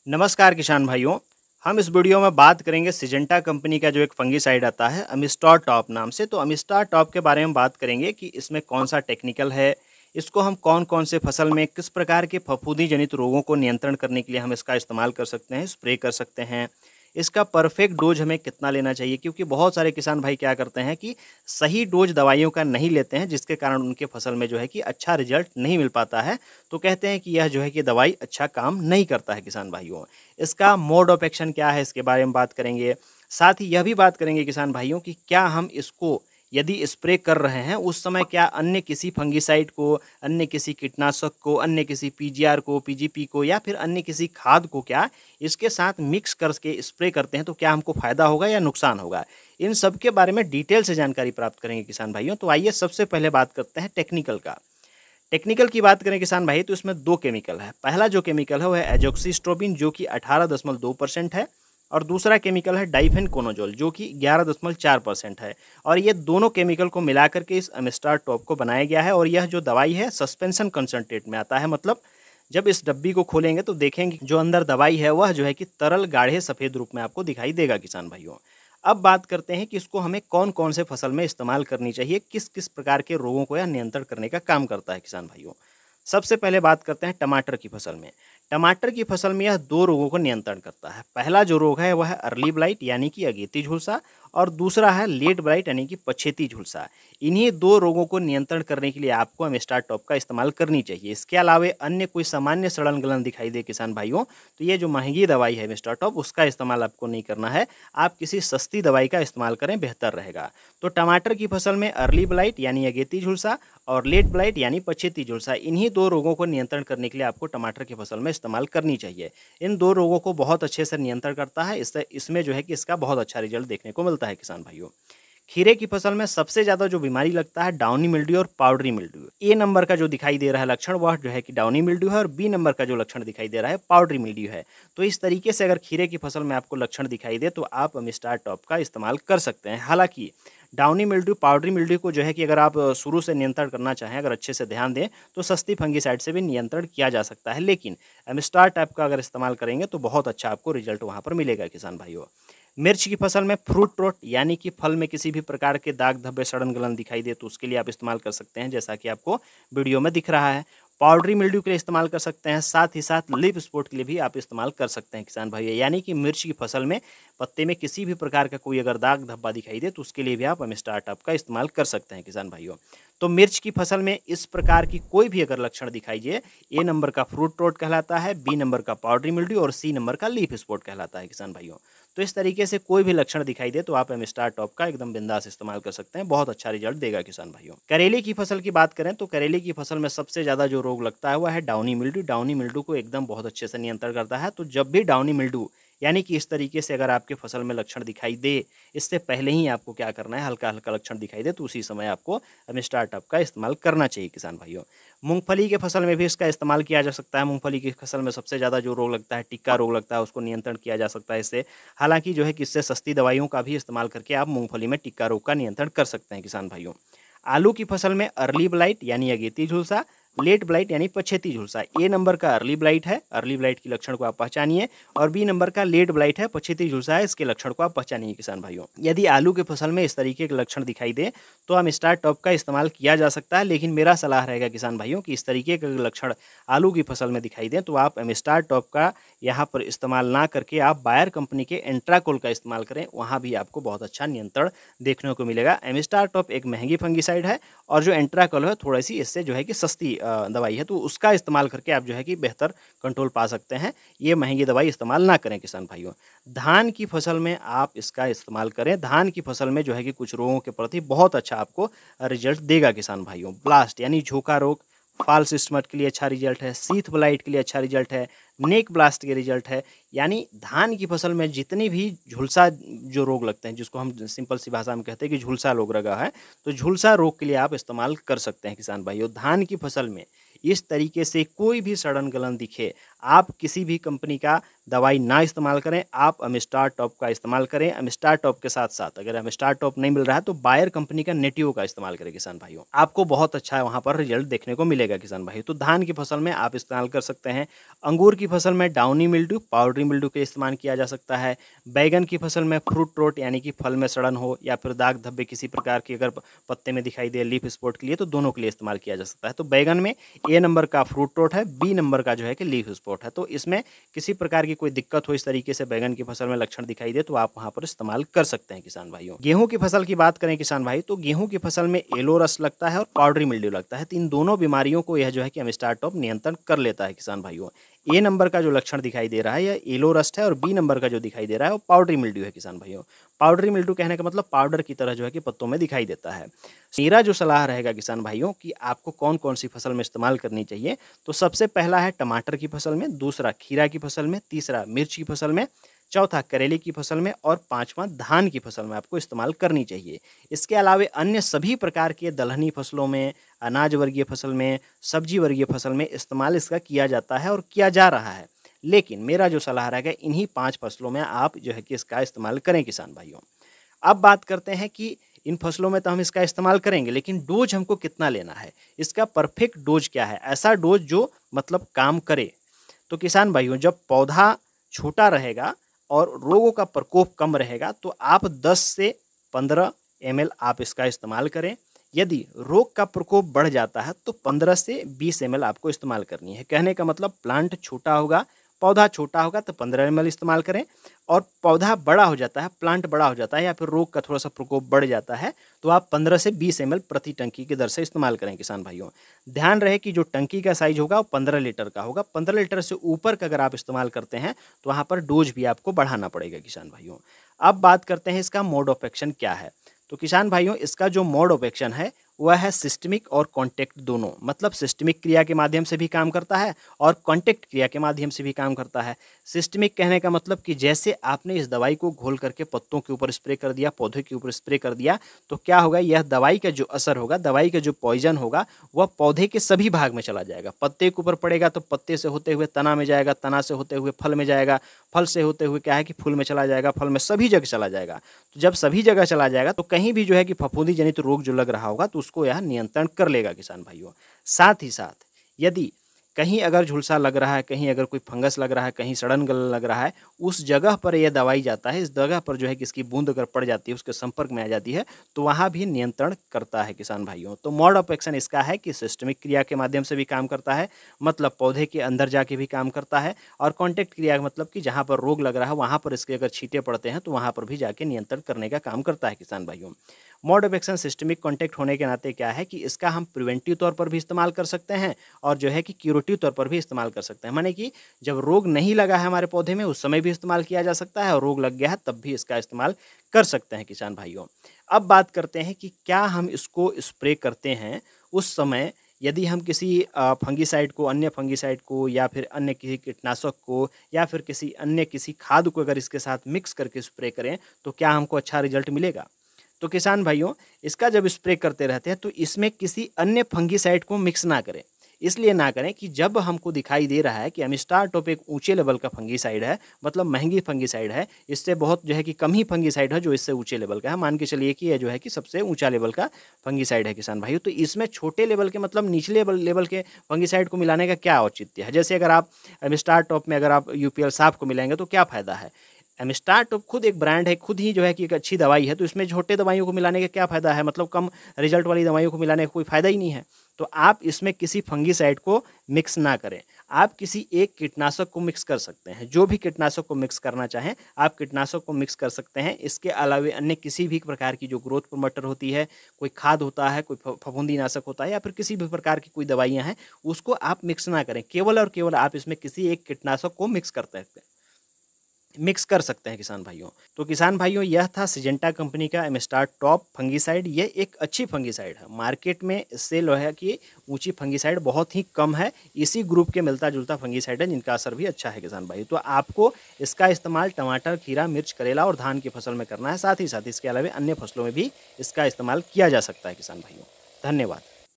नमस्कार किसान भाइयों। हम इस वीडियो में बात करेंगे सिजेंटा कंपनी का जो एक फंगिसाइड आता है अमिस्टार टॉप नाम से। तो अमिस्टार टॉप के बारे में बात करेंगे कि इसमें कौन सा टेक्निकल है, इसको हम कौन कौन से फसल में किस प्रकार के फफूंदी जनित रोगों को नियंत्रण करने के लिए हम इसका इस्तेमाल कर सकते हैं, स्प्रे कर सकते हैं। इसका परफेक्ट डोज हमें कितना लेना चाहिए, क्योंकि बहुत सारे किसान भाई क्या करते हैं कि सही डोज दवाइयों का नहीं लेते हैं, जिसके कारण उनके फसल में जो है कि अच्छा रिजल्ट नहीं मिल पाता है। तो कहते हैं कि यह जो है कि दवाई अच्छा काम नहीं करता है किसान भाइयों। इसका मोड ऑफ एक्शन क्या है, इसके बारे में बात करेंगे। साथ ही यह भी बात करेंगे किसान भाइयों कि क्या हम इसको यदि स्प्रे कर रहे हैं उस समय क्या अन्य किसी फंगिसाइड को, अन्य किसी कीटनाशक को, अन्य किसी पीजीआर को, पीजीपी को या फिर अन्य किसी खाद को क्या इसके साथ मिक्स करके स्प्रे करते हैं तो क्या हमको फ़ायदा होगा या नुकसान होगा। इन सब के बारे में डिटेल से जानकारी प्राप्त करेंगे किसान भाइयों। तो आइए सबसे पहले बात करते हैं टेक्निकल का। टेक्निकल की बात करें किसान भाई तो इसमें दो केमिकल है। पहला जो केमिकल है वह है एजोक्सिस्ट्रोबिन जो कि 18.2% है, और दूसरा केमिकल है डाइफेनकोनोजोल जो कि 11.4% है। और ये दोनों केमिकल को मिलाकर के इस अमिस्टार टॉप को बनाया गया है। और यह जो दवाई है सस्पेंशन कंसंट्रेट में आता है, मतलब जब इस डब्बी को खोलेंगे तो देखेंगे जो अंदर दवाई है वह जो है कि तरल गाढ़े सफ़ेद रूप में आपको दिखाई देगा किसान भाइयों। अब बात करते हैं कि इसको हमें कौन कौन से फसल में इस्तेमाल करनी चाहिए, किस किस प्रकार के रोगों को यह नियंत्रण करने का काम करता है किसान भाइयों। सबसे पहले बात करते हैं टमाटर की फसल में। टमाटर की फसल में यह दो रोगों को नियंत्रण करता है। पहला जो रोग है वह है अर्ली ब्लाइट यानी कि अगेती झुलसा, और दूसरा है लेट ब्लाइट यानी कि पछेती झुलसा। इन्हीं दो रोगों को नियंत्रण करने के लिए आपको अमिस्टार टॉप का इस्तेमाल करनी चाहिए। इसके अलावा अन्य कोई सामान्य सड़न गलन दिखाई दे किसान भाइयों तो ये जो महंगी दवाई है अमिस्टार टॉप उसका इस्तेमाल आपको नहीं करना है। आप किसी सस्ती दवाई का इस्तेमाल करें, बेहतर रहेगा। तो टमाटर की फसल में अर्ली ब्लाइट यानी अगेती झुलसा और लेट ब्लाइट यानी पछेती झुलसा, इन्हीं दो रोगों को नियंत्रण करने के लिए आपको टमाटर की फसल में इस्तेमाल करनी चाहिए। इन दो रोगों को बहुत अच्छे से नियंत्रण करता है, इससे इसमें जो है कि इसका बहुत अच्छा रिजल्ट देखने को मिलता है किसान भाइयों। खीरे की फसल में सबसे ज़्यादा जो बीमारी लगता है डाउनी मिल्ड्यू और पाउडरी मिल्ड्यू। ए नंबर का जो दिखाई दे रहा है लक्षण वह जो है कि डाउनी मिल्ड्यू है, और बी नंबर का जो लक्षण दिखाई दे रहा है पाउडरी मिल्ड्यू है। तो इस तरीके से अगर खीरे की फसल में आपको लक्षण दिखाई दे तो आप अमिस्टार टॉप का इस्तेमाल कर सकते हैं। हालांकि डाउनी मिल्ड्यू, पाउडरी मिल्ड्यू को जो है कि अगर आप शुरू से नियंत्रण करना चाहें, अगर अच्छे से ध्यान दें तो सस्ती फंगिसाइड से भी नियंत्रण किया जा सकता है। लेकिन अमिस्टार टॉप का अगर इस्तेमाल करेंगे तो बहुत अच्छा आपको रिजल्ट वहाँ पर मिलेगा किसान भाइयों। मिर्च की फसल में फ्रूट रोट यानी कि फल में किसी भी प्रकार के दाग धब्बे सड़न गलन दिखाई दे तो उसके लिए आप इस्तेमाल कर सकते हैं, जैसा कि आपको वीडियो में दिख रहा है। पाउडरी मिल्ड्यू के लिए इस्तेमाल कर सकते हैं, साथ ही साथ लीफ स्पॉट के लिए भी आप इस्तेमाल कर सकते हैं किसान भाई। यानी कि मिर्च की फसल में पत्ते में किसी भी प्रकार का कोई अगर दाग धब्बा दिखाई दे तो उसके लिए भी आप अमिस्टार टॉप का इस्तेमाल कर सकते हैं किसान भाइयों। तो मिर्च की फसल में इस प्रकार की कोई भी अगर लक्षण दिखाई दे, ए नंबर का फ्रूट रोट कहलाता है, बी नंबर का पाउडरी मिल्ड्यू और सी नंबर का लीफ स्पॉट कहलाता है किसान भाइयों। तो इस तरीके से कोई भी लक्षण दिखाई दे तो आप अमिस्टार टॉप का एकदम बिंदास इस्तेमाल कर सकते हैं, बहुत अच्छा रिजल्ट देगा किसान भाइयों। करेले की फसल की बात करें तो करेले की फसल में सबसे ज़्यादा जो रोग लगता है वह है डाउनी मिल्ड्यू। डाउनी मिल्ड्यू को एकदम बहुत अच्छे से नियंत्रण करता है। तो जब भी डाउनी मिल्ड्यू यानी कि इस तरीके से अगर आपके फसल में लक्षण दिखाई दे, इससे पहले ही आपको क्या करना है, हल्का हल्का लक्षण दिखाई दे तो उसी समय आपको अमिस्टार टॉप का इस्तेमाल करना चाहिए किसान भाइयों। मूंगफली के फसल में भी इसका इस्तेमाल किया जा सकता है। मूंगफली की फसल में सबसे ज़्यादा जो रोग लगता है टिक्का रोग लगता है, उसको नियंत्रण किया जा सकता है इससे। हालांकि जो है कि इससे सस्ती दवाइयों का भी इस्तेमाल करके आप मूंगफली में टिक्का रोग का नियंत्रण कर सकते हैं किसान भाइयों। आलू की फसल में अर्ली ब्लाइट यानी अगेती झुलसा, लेट ब्लाइट यानी पछेती झुलसा। ए नंबर का अर्ली ब्लाइट है, अर्ली ब्लाइट के लक्षण को आप पहचानिए, और बी नंबर का लेट ब्लाइट है, पछेती झुलसा है, इसके लक्षण को आप पहचानिए किसान भाइयों। यदि आलू की फसल में इस तरीके के लक्षण दिखाई दे तो अमिस्टार टॉप का इस्तेमाल किया जा सकता है। लेकिन मेरा सलाह रहेगा किसान भाइयों कि इस तरीके के लक्षण आलू की फसल में दिखाई दें तो आप अमिस्टार टॉप का यहाँ पर इस्तेमाल ना करके आप बायर कंपनी के एंट्राकोल का इस्तेमाल करें, वहाँ भी आपको बहुत अच्छा नियंत्रण देखने को मिलेगा। अमिस्टार टॉप एक महंगी फंगिसाइड है, और जो एंट्राकोल है थोड़ी सी इससे जो है कि सस्ती दवाई है, तो उसका इस्तेमाल करके आप जो है कि बेहतर कंट्रोल पा सकते हैं। ये महंगी दवाई इस्तेमाल ना करें किसान भाइयों। धान की फसल में आप इसका इस्तेमाल करें। धान की फसल में जो है कि कुछ रोगों के प्रति बहुत अच्छा आपको रिजल्ट देगा किसान भाइयों। ब्लास्ट यानी झोंका रोग, फॉल्स स्टमट के लिए अच्छा रिजल्ट है, शीथ ब्लाइट के लिए अच्छा रिजल्ट है, नेक ब्लास्ट के रिजल्ट है। यानी धान की फसल में जितनी भी झुलसा जो रोग लगते हैं, जिसको हम सिंपल सी भाषा में कहते हैं कि झुलसा रोग लगा है, तो झुलसा रोग के लिए आप इस्तेमाल कर सकते हैं किसान भाइयों। धान की फसल में इस तरीके से कोई भी सड़न गलन दिखे, आप किसी भी कंपनी का दवाई ना इस्तेमाल करें, आप अमिस्टार टॉप का इस्तेमाल करें। अमिस्टार टॉप के साथ-साथ अगर अमिस्टार टॉप नहीं मिल रहा है तो बायर कंपनी का नेटिव का इस्तेमाल करें किसान भाइयों। आपको बहुत अच्छा वहाँ पर रिजल्ट देखने को मिलेगा किसान भाइयों। तो धान की फसल में आप इस्तेमाल कर सकते हैं। अंगूर की फसल में डाउनी मिल्ड्यू, पाउडरी मिल्ड्यू का इस्तेमाल किया जा सकता है। बैंगन की फसल में फ्रूट रोट यानी कि फल में सड़न हो या फिर दाग धब्बे किसी प्रकार की अगर पत्ते में दिखाई दे लीफ स्पॉट के लिए, तो दोनों के लिए इस्तेमाल किया जा सकता है। तो बैंगन में ए नंबर का फ्रूट रोट है, बी नंबर का जो है कि लीफ स्पॉट है। तो इसमें किसी प्रकार की कोई दिक्कत हो, इस तरीके से बैंगन की फसल में लक्षण दिखाई दे, तो आप वहां पर इस्तेमाल कर सकते हैं किसान भाइयों। गेहूं की फसल की बात करें किसान भाई, तो गेहूं की फसल में येलो रस्ट लगता है और पाउडरी मिल्ड्यू लगता है। तो इन दोनों बीमारियों को यह जो है कि अमिस्टार टॉप नियंत्रण कर लेता है किसान भाइयों। ए नंबर का जो लक्षण दिखाई दे रहा है यह येलो रस्ट है और बी नंबर का जो दिखाई दे रहा है वो पाउडरी मिल्ड्यू है किसान भाइयों। पाउडरी मिल्ड्यू कहने का मतलब पाउडर की तरह जो है कि पत्तों में दिखाई देता है। मेरा जो सलाह रहेगा किसान भाइयों कि आपको कौन कौन सी फसल में इस्तेमाल करनी चाहिए, तो सबसे पहला है टमाटर की फसल में, दूसरा खीरा की फसल में, तीसरा मिर्च की फसल में, चौथा करेले की फसल में और पांचवा धान की फसल में आपको इस्तेमाल करनी चाहिए। इसके अलावा अन्य सभी प्रकार के दलहनी फसलों में, अनाज वर्गीय फसल में, सब्जी वर्गीय फसल में इस्तेमाल इसका किया जाता है और किया जा रहा है। लेकिन मेरा जो सलाह रहेगा इन्हीं 5 फसलों में आप जो है कि इसका इस्तेमाल करें किसान भाइयों। अब बात करते हैं कि इन फसलों में तो हम इसका इस्तेमाल करेंगे, लेकिन डोज हमको कितना लेना है, इसका परफेक्ट डोज क्या है, ऐसा डोज जो मतलब काम करे। तो किसान भाइयों जब पौधा छोटा रहेगा और रोगों का प्रकोप कम रहेगा तो आप 10 से 15 ml आप इसका इस्तेमाल करें। यदि रोग का प्रकोप बढ़ जाता है तो 15 से 20 ml आपको इस्तेमाल करनी है। कहने का मतलब प्लांट छोटा होगा, पौधा छोटा होगा तो 15 ml इस्तेमाल करें, और पौधा बड़ा हो जाता है, प्लांट बड़ा हो जाता है या फिर रोग का थोड़ा सा प्रकोप बढ़ जाता है तो आप 15 से 20 ml प्रति टंकी की दर से इस्तेमाल करें किसान भाइयों। ध्यान रहे कि जो टंकी का साइज होगा वो 15 लीटर का होगा। 15 लीटर से ऊपर का अगर आप इस्तेमाल करते हैं तो वहाँ पर डोज भी आपको बढ़ाना पड़ेगा किसान भाइयों। अब बात करते हैं इसका मोड ऑफ एक्शन क्या है। तो किसान भाइयों इसका जो मोड ऑफ एक्शन है वह है सिस्टमिक और कॉन्टैक्ट दोनों। मतलब सिस्टमिक क्रिया के माध्यम से भी काम करता है और कॉन्टैक्ट क्रिया के माध्यम से भी काम करता है। सिस्टमिक कहने का मतलब कि जैसे आपने इस दवाई को घोल करके पत्तों के ऊपर स्प्रे कर दिया, पौधे के ऊपर स्प्रे कर दिया, तो क्या होगा, यह दवाई का जो असर होगा, दवाई का जो पॉइजन होगा वह पौधे के सभी भाग में चला जाएगा। पत्ते के ऊपर पड़ेगा तो पत्ते से होते हुए तना में जाएगा, तना से होते हुए फल में जाएगा, फल से होते हुए क्या है कि फूल में चला जाएगा, फल में सभी जगह चला जाएगा। तो जब सभी जगह चला जाएगा तो कहीं भी जो है कि फफूंदी जनित रोग जो लग रहा होगा तो उसको यह नियंत्रण कर लेगा किसान भाइयों। साथ ही साथ यदि कहीं अगर झुलसा लग रहा है, कहीं अगर कोई फंगस लग रहा है, कहीं सड़न गल लग रहा है, उस जगह पर यह दवाई जाता है, इस जगह पर जो है कि इसकी बूंद अगर पड़ जाती है, उसके संपर्क में आ जाती है, तो वहाँ भी नियंत्रण करता है किसान भाइयों। तो मोड ऑफ एक्शन इसका है कि सिस्टमिक क्रिया के माध्यम से भी काम करता है, मतलब पौधे के अंदर जाके भी काम करता है, और कॉन्टैक्ट क्रिया मतलब कि जहाँ पर रोग लग रहा है वहाँ पर इसके अगर छींटे पड़ते हैं तो वहाँ पर भी जाके नियंत्रण करने का काम करता है किसान भाइयों। Mode of action systemic contact होने के नाते क्या है कि इसका हम प्रिवेंटिव तौर पर भी इस्तेमाल कर सकते हैं और जो है कि क्यूरेटिव तौर पर भी इस्तेमाल कर सकते हैं। माने कि जब रोग नहीं लगा है हमारे पौधे में उस समय भी इस्तेमाल किया जा सकता है और रोग लग गया है तब भी इसका इस्तेमाल कर सकते हैं किसान भाइयों। अब बात करते हैं कि क्या हम इसको स्प्रे करते हैं उस समय, यदि हम किसी फंगीसाइड को, अन्य फंगीसाइड को या फिर अन्य किसी कीटनाशक को या फिर किसी अन्य किसी खाद को अगर इसके साथ मिक्स करके स्प्रे करें तो क्या हमको अच्छा रिजल्ट मिलेगा। तो किसान भाइयों इसका जब स्प्रे करते रहते हैं तो इसमें किसी अन्य फंगीसाइड को मिक्स ना करें। इसलिए ना करें कि जब हमको दिखाई दे रहा है कि अमिस्टार टॉप एक ऊंचे लेवल का फंगीसाइड है, मतलब महंगी फंगीसाइड है, इससे बहुत जो है कि कम ही फंगीसाइड है जो इससे ऊंचे लेवल का है। मान के चलिए कि यह जो है कि सबसे ऊंचा लेवल का फंगीसाइड है किसान भाइयों, तो इसमें छोटे लेवल के मतलब निचले लेवल के फंगीसाइड को मिलाने का क्या औचित्य है। जैसे अगर आप अमिस्टार टॉप में अगर आप यूपीएल साफ को मिलाएंगे तो क्या फ़ायदा है। एमिस्टार टॉप खुद एक ब्रांड है, खुद ही जो है कि एक अच्छी दवाई है, तो इसमें छोटे दवाइयों को मिलाने का क्या फ़ायदा है, मतलब कम रिजल्ट वाली दवाइयों को मिलाने का कोई फ़ायदा ही नहीं है। तो आप इसमें किसी फंगीसाइड को मिक्स ना करें, आप किसी एक कीटनाशक को मिक्स कर सकते हैं। जो भी कीटनाशक को मिक्स करना चाहें आप कीटनाशक को मिक्स कर सकते हैं। इसके अलावा अन्य किसी भी प्रकार की जो ग्रोथ प्रमोटर होती है, कोई खाद होता है, कोई फफूंदी नाशक होता है या फिर किसी भी प्रकार की कोई दवाइयाँ हैं, उसको आप मिक्स ना करें। केवल और केवल आप इसमें किसी एक कीटनाशक को मिक्स कर सकते हैं किसान भाइयों। तो किसान भाइयों यह था सिजेंटा कंपनी का एमिस्टार टॉप फंगीसाइड। ये एक अच्छी फंगीसाइड है, मार्केट में इससे लोहे की ऊंची फंगीसाइड बहुत ही कम है। इसी ग्रुप के मिलता जुलता फंगीसाइड है जिनका असर भी अच्छा है किसान भाई। तो आपको इसका इस्तेमाल टमाटर, खीरा, मिर्च, करेला और धान की फसल में करना है। साथ ही साथ इसके अलावा अन्य फसलों में भी इसका इस्तेमाल किया जा सकता है किसान भाइयों। धन्यवाद।